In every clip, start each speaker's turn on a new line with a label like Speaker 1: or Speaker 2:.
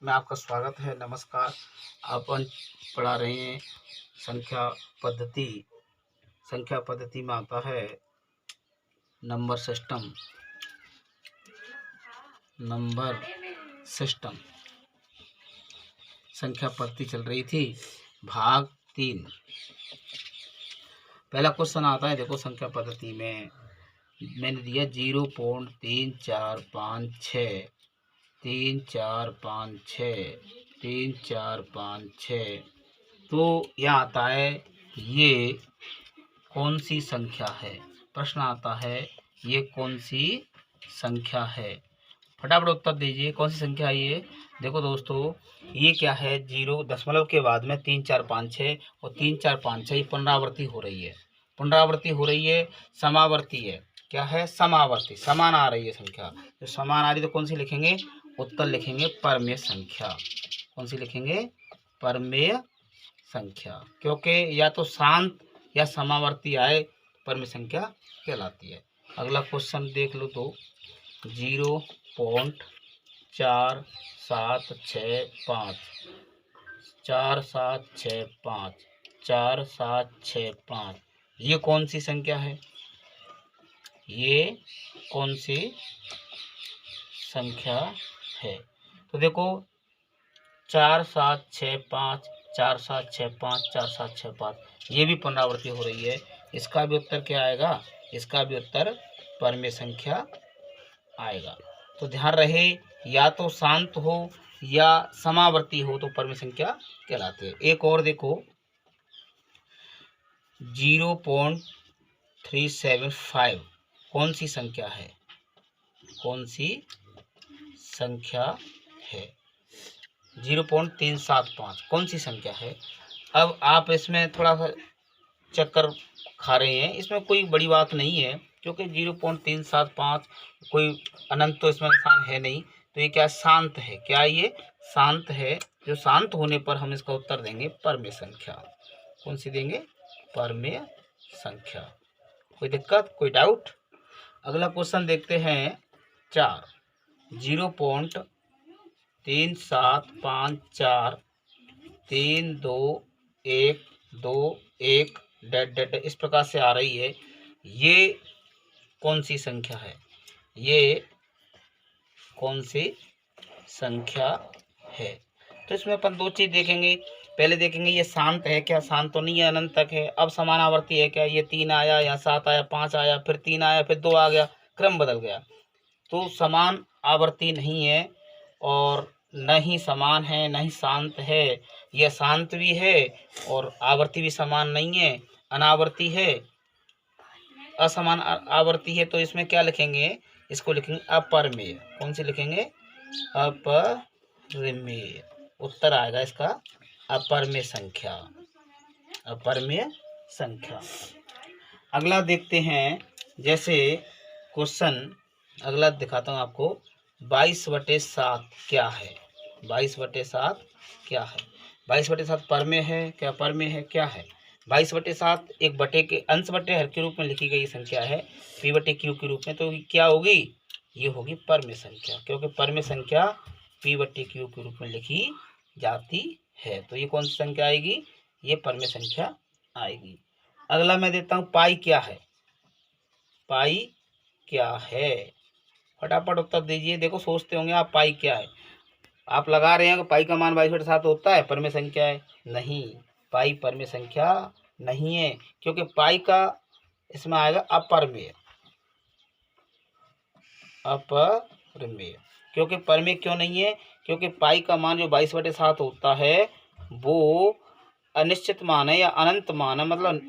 Speaker 1: में आपका स्वागत है। नमस्कार। अपन पढ़ा रहे हैं संख्या पद्धति। संख्या पद्धति में आता है नंबर सिस्टम। नंबर सिस्टम संख्या पद्धति चल रही थी, भाग 3। पहला क्वेश्चन आता है, देखो संख्या पद्धति में मैंने दिया 0.3456 3 4 5 6 3 4 5 6। तो यहाँ आता है ये कौन सी संख्या है। प्रश्न आता है ये कौन सी संख्या है। फटाफट उत्तर दीजिए, कौन सी संख्या है ये। देखो दोस्तों, ये क्या है, 0 दशमलव के बाद में 3 4 5 6 और 3 4 5 6 ये पुनरावृत्ति हो रही है। पुनरावृत्ति हो रही है, समावर्ती है। क्या है, समावर्ती, समान आ रही है संख्या। जो समान आ रही है तो कौन सी लिखेंगे, उत्तर लिखेंगे परमेय संख्या। कौन सी लिखेंगे, परमेय संख्या। क्योंकि या तो शांत या समावर्ती आए परमेय संख्या कहलाती है। अगला क्वेश्चन देख लो तो 0.4765 4765 4765 ये कौन सी संख्या है, ये कौन सी संख्या है। तो देखो 4765 4765 4765 ये भी पुनरावृत्ति हो रही है। इसका भी उत्तर क्या आएगा, इसका भी उत्तर परमेय संख्या आएगा। तो ध्यान रहे, या तो शांत हो या समावर्ती हो तो परमेय संख्या कहलाते हैं। एक और देखो 0.375 कौन सी संख्या है, कौन सी संख्या है। 0.375 कौन सी संख्या है। अब आप इसमें थोड़ा सा चक्कर खा रहे हैं, इसमें कोई बड़ी बात नहीं है, क्योंकि 0.375 कोई अनंत तो इसमें निशान है नहीं। तो ये क्या शांत है, क्या ये शांत है। जो शांत होने पर हम इसका उत्तर देंगे परमेय संख्या। कौन सी देंगे, परमेय संख्या। कोई दिक्कत, कोई डाउट। अगला क्वेश्चन देखते हैं 4 0.3754 3 2 1 2 1 डेड इस प्रकार से आ रही है। ये कौन सी संख्या है, ये कौन सी संख्या है। तो इसमें अपन दो चीज देखेंगे। पहले देखेंगे ये शांत है क्या, शांत तो नहीं है, अनंत तक है। अब समानावर्ती है क्या, ये 3 आया, यहाँ 7 आया, 5 आया, फिर 3 आया, फिर 2 आ गया, क्रम बदल गया। तो समान आवर्ती नहीं है और न ही समान है, न ही शांत है। यह शांत भी है और आवर्ती भी समान नहीं है, अनावर्ती है, असमान आवर्ती है। तो इसमें क्या लिखेंगे, इसको लिखेंगे अपरमेय। कौन सी लिखेंगे, अपरमेय। उत्तर आएगा इसका अपरमेय संख्या, अपरमेय संख्या। अगला देखते हैं, जैसे क्वेश्चन अगला दिखाता हूँ आपको। 22/7 क्या है, 22/7 क्या है। 22/7 परमेय है क्या, परमेय है क्या है। 22/7 एक बटे के अंश बटे हर के रूप में लिखी गई संख्या है, p/q के रूप में। तो क्या होगी, ये होगी परमेय संख्या, क्योंकि परमेय संख्या p/q के रूप में लिखी जाती है। तो ये कौन सी संख्या आएगी, ये परमेय संख्या आएगी। अगला मैं देता हूँ पाई क्या है, पाई क्या है। फटाफट उत्तर दीजिए। देखो सोचते होंगे आप पाई क्या है, आप लगा रहे हैं कि पाई का मान 22/7 होता है, परमेय संख्या है। नहीं, पाई परमेय संख्या नहीं है, क्योंकि पाई का इसमें आएगा अपरमेय, अपरमेय। क्योंकि परमेय क्यों नहीं है, क्योंकि पाई का मान जो 22/7 होता है वो अनिश्चित मान है या अनंत मान है। मतलब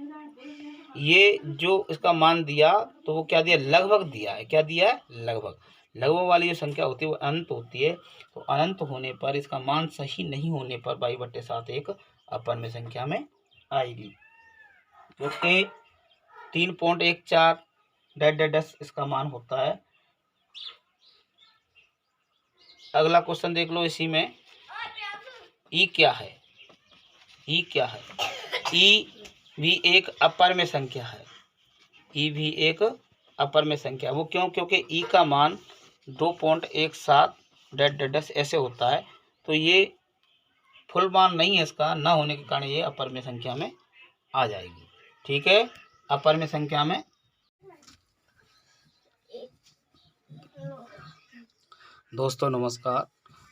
Speaker 1: ये जो इसका मान दिया तो वो क्या दिया, लगभग दिया है। क्या दिया है, लगभग। लगभग वाली जो संख्या होती है वो अनंत होती है। तो अनंत होने पर, इसका मान सही नहीं होने पर 22/7 एक अपरमेय संख्या में आएगी, क्योंकि 3.14 डैश इसका मान होता है। अगला क्वेश्चन देख लो इसी में। ई क्या है, ई क्या है। ई भी एक अपरमेय संख्या है, ई भी एक अपरमेय संख्या। वो क्यों, क्योंकि ई का मान 2.17 डैश ऐसे होता है। तो ये फुल मान नहीं है, इसका ना होने के कारण ये अपर में संख्या में आ जाएगी। ठीक है, अपर में संख्या में। दोस्तों नमस्कार,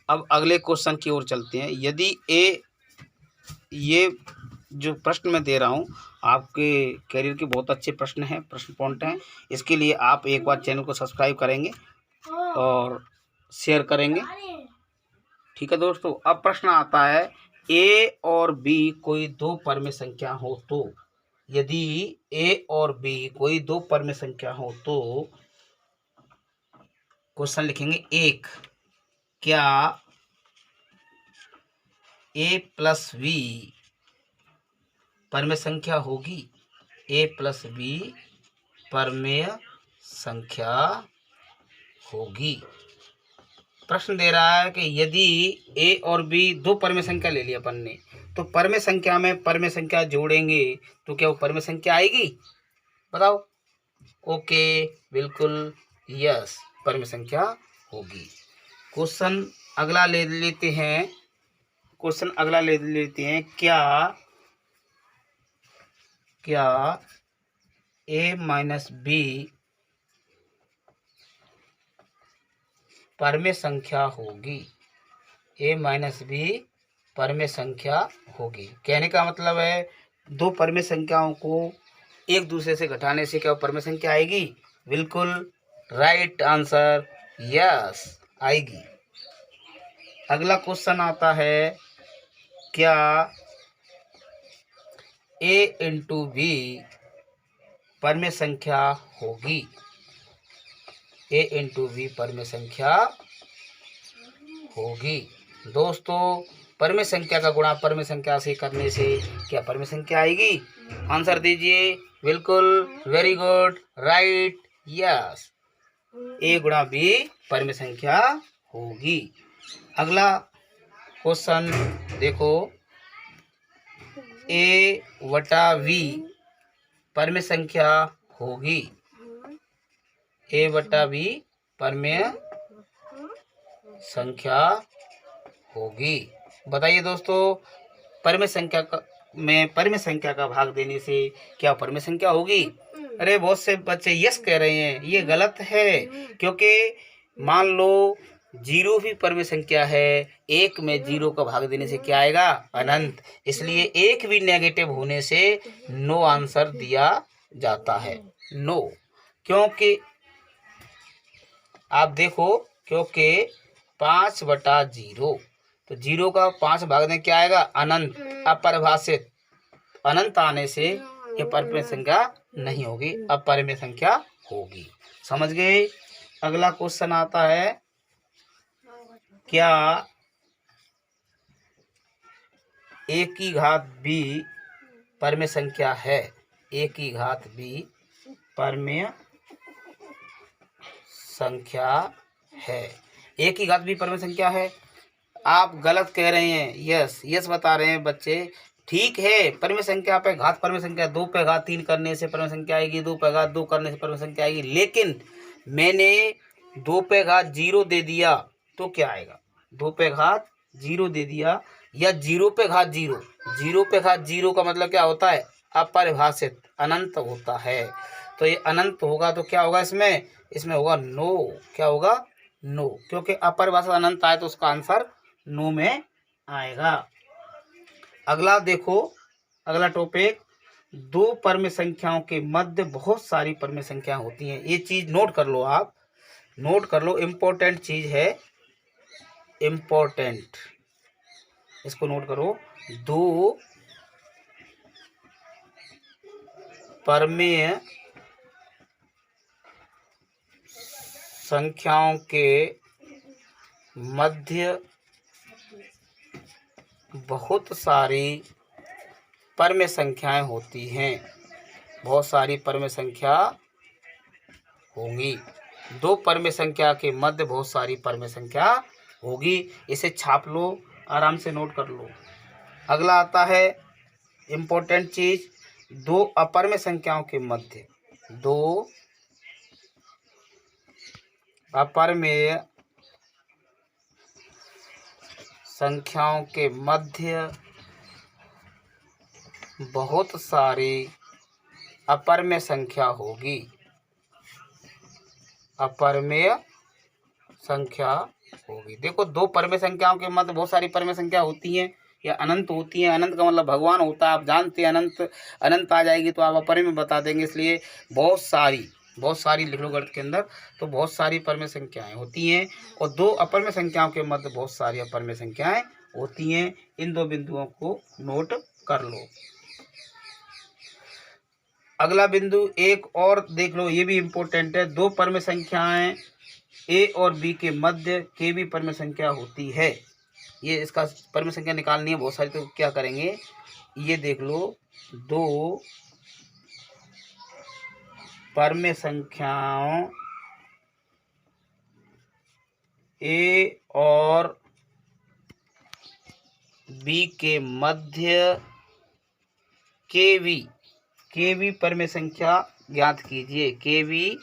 Speaker 1: अब अगले क्वेश्चन की ओर चलते हैं। यदि ये जो प्रश्न मैं दे रहा हूँ आपके करियर के बहुत अच्छे प्रश्न हैं, प्रश्न पॉइंट हैं। इसके लिए आप एक बार चैनल को सब्सक्राइब करेंगे और शेयर करेंगे। ठीक है दोस्तों, अब प्रश्न आता है ए और बी कोई दो परमे संख्या हो तो, यदि ए और बी कोई दो परमे संख्या हो तो क्वेश्चन लिखेंगे एक, क्या ए प्लस बी परमेय संख्या होगी? ए प्लस बी परमेय संख्या होगी। प्रश्न दे रहा है कि यदि ए और बी दो परमेय संख्या ले लिया अपन ने, तो परमेय संख्या में परमेय संख्या जोड़ेंगे तो क्या वो परमेय संख्या आएगी? बताओ। ओके, बिल्कुल यस, परमेय संख्या होगी। क्वेश्चन अगला ले लेते हैं। क्या ए माइनस बी परमेय संख्या होगी? ए माइनस बी परमेय संख्या होगी। कहने का मतलब है दो परमेय संख्याओं को एक दूसरे से घटाने से क्या परमेय संख्या आएगी? बिल्कुल राइट आंसर, यस आएगी। अगला क्वेश्चन आता है, क्या ए इंटू बी परमेय संख्या होगी? ए इंटू बी परमेय संख्या होगी। दोस्तों, परमेय संख्या का गुणा परमेय संख्या से करने से क्या परमेय संख्या आएगी? आंसर दीजिए। बिल्कुल, वेरी गुड, राइट, यस, ए गुणा बी परमेय संख्या होगी। अगला क्वेश्चन देखो, ए वटा वी परमेय संख्या होगी? ए वटा बी परमेय संख्या होगी। बताइए दोस्तों, परमेय संख्या का भाग देने से क्या परमेय संख्या होगी? अरे बहुत से बच्चे यस कह रहे हैं, ये गलत है, क्योंकि मान लो जीरो भी परमेय संख्या है, एक में जीरो का भाग देने से क्या आएगा? अनंत। इसलिए एक भी नेगेटिव होने से नो आंसर दिया जाता है, नो। क्योंकि आप देखो, क्योंकि 5/0, तो जीरो का 5 भाग में क्या आएगा? अनंत, अपरिभाषित। अनंत आने से ये परमेय संख्या नहीं होगी, अपरिमेय संख्या होगी। समझ गए? अगला क्वेश्चन आता है, क्या ए की घात बी परमेय संख्या है? ए की घात बी परमेय संख्या है। ए की घात बी परमेय संख्या है। आप गलत कह रहे हैं, यस बता रहे हैं बच्चे। ठीक है, परमेय संख्या पे घात परमेय संख्या, 2 पे घात 3 करने से परमेय संख्या आएगी, 2 पे घात 2 करने से परमेय संख्या आएगी। लेकिन मैंने 2 पे घात 0 दे दिया तो क्या आएगा? 2 पे घात 0 दे दिया या 0 पे घात 0, 0 पे घात 0 का मतलब क्या होता है? अपरिभाषित, अनंत होता है। तो ये अनंत होगा तो क्या होगा? इसमें होगा नो। क्या होगा? नो, क्योंकि अपरिभाषित अनंत आए तो उसका आंसर नो में आएगा। अगला देखो, अगला टॉपिक, दो परमेय संख्याओं के मध्य बहुत सारी परमेय संख्याएं होती हैं। ये चीज नोट कर लो, आप नोट कर लो, इम्पोर्टेंट चीज है, इम्पोर्टेंट, इसको नोट करो। दो परमेय संख्याओं के मध्य बहुत सारी परमेय संख्याएं होती हैं। बहुत सारी परमेय संख्या होंगी। दो परमेय संख्या के मध्य बहुत सारी परमेय संख्या होगी। इसे छाप लो, आराम से नोट कर लो। अगला आता है इम्पोर्टेंट चीज, दो अपरमेय संख्याओं के मध्य, दो अपरमेय संख्याओं के मध्य बहुत सारी अपरमेय संख्या होगी। अपरमेय संख्या होगी। देखो, दो परमेय संख्याओं के मध्य बहुत सारी परमेय संख्या होती हैं या अनंत होती हैं। अनंत का मतलब भगवान होता है, आप जानते हैं। अनंत आ जाएगी तो आप अपरमेय बता देंगे, इसलिए बहुत सारी लिख लो गणित के अंदर। तो बहुत सारी परमेय संख्याएं होती हैं और दो अपरमेय संख्याओं के मध्य बहुत सारी अपरमेय संख्याएं होती हैं। इन दो बिंदुओं को नोट कर लो। अगला बिंदु एक और देख लो, ये भी इम्पोर्टेंट है। दो परमेय संख्याएं ए और बी के मध्य के भी परमेय संख्या होती है। ये इसका परमेय संख्या निकालनी है बहुत सारी, तो क्या करेंगे, ये देख लो, दो परमेय संख्याओं ए और बी के मध्य के भी परमेय संख्या ज्ञात कीजिए। के भी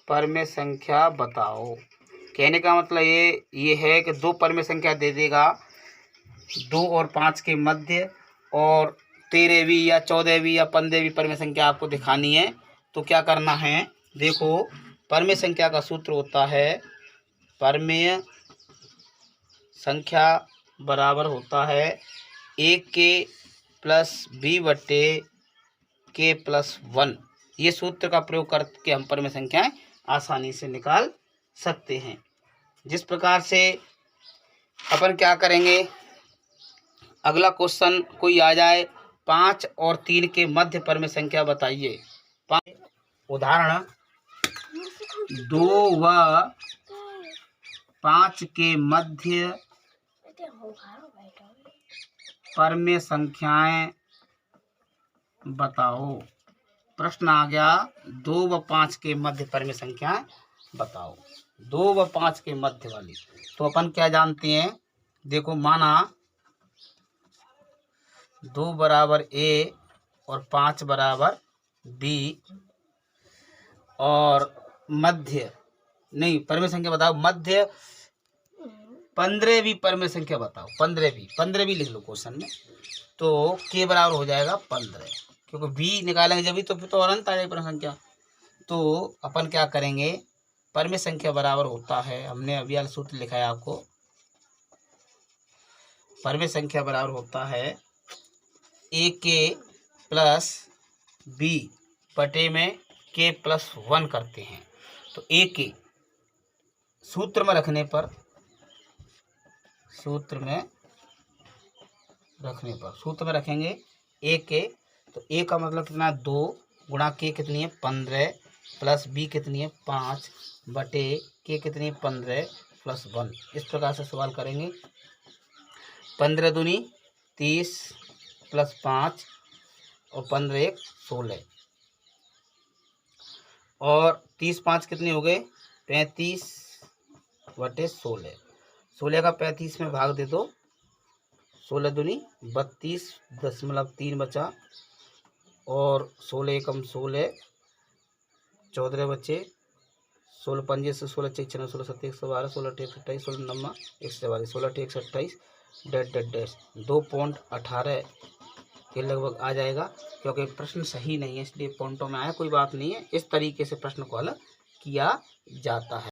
Speaker 1: परमेय संख्या बताओ। कहने का मतलब ये है कि दो परमेय संख्या दे देगा 2 और 5 के मध्य, और 13वीं या 14वीं या 15वीं परमेय संख्या आपको दिखानी है। तो क्या करना है, देखो, परमेय संख्या का सूत्र होता है, परमेय संख्या बराबर होता है a के प्लस b बटे k प्लस 1। ये सूत्र का प्रयोग करके हम परमेय संख्याएं आसानी से निकाल सकते हैं। जिस प्रकार से अपन क्या करेंगे, अगला क्वेश्चन कोई आ जाए, 5 और 3 के मध्य परमेय संख्या बताइए। उदाहरण 2 व 5 के मध्य परमेय संख्याएं बताओ। प्रश्न आ गया, 2 व 5 के मध्य परमेय संख्याएं बताओ। 2 व 5 के मध्य वाली, तो अपन क्या जानते हैं, देखो, माना 2 बराबर ए और 5 बराबर बी, और मध्य नहीं, परमेय संख्या बताओ, मध्य 15वीं परमेय संख्या बताओ। 15वीं लिख लो क्वेश्चन में। तो के बराबर हो जाएगा 15, क्योंकि बी निकालेंगे जब भी, तो फिर तो अनंत आ जाएगी परमेय संख्या। तो अपन क्या करेंगे, परमेय संख्या बराबर होता है, हमने अभी वाला सूत्र लिखा है आपको, परमेय संख्या बराबर होता है ए के प्लस बी बटे में के प्लस 1 करते हैं। तो ए के सूत्र में रखने पर सूत्र में रखेंगे ए के, तो ए का मतलब कितना, 2 गुणा के कितनी है 15, प्लस बी कितनी है 5 बटे के कितनी है 15 प्लस 1। इस प्रकार से सवाल करेंगे। 15 दूनी 30 प्लस 5 और 15 एक 16, और 30 5 कितने हो गए 35 बटे 16। 16 का 35 में भाग दे दो, 16 दूनी 32.3 बचा, और 16 एकम 16, 14 बचे, 16 पंजे से 16 6 6 16 7 112, 16 8 28, 16 9 144, 16 8 128, डैश 2.18 के लगभग आ जाएगा। क्योंकि प्रश्न सही नहीं है इसलिए पॉइंटों में आया, कोई बात नहीं है। इस तरीके से प्रश्न को हल किया जाता है।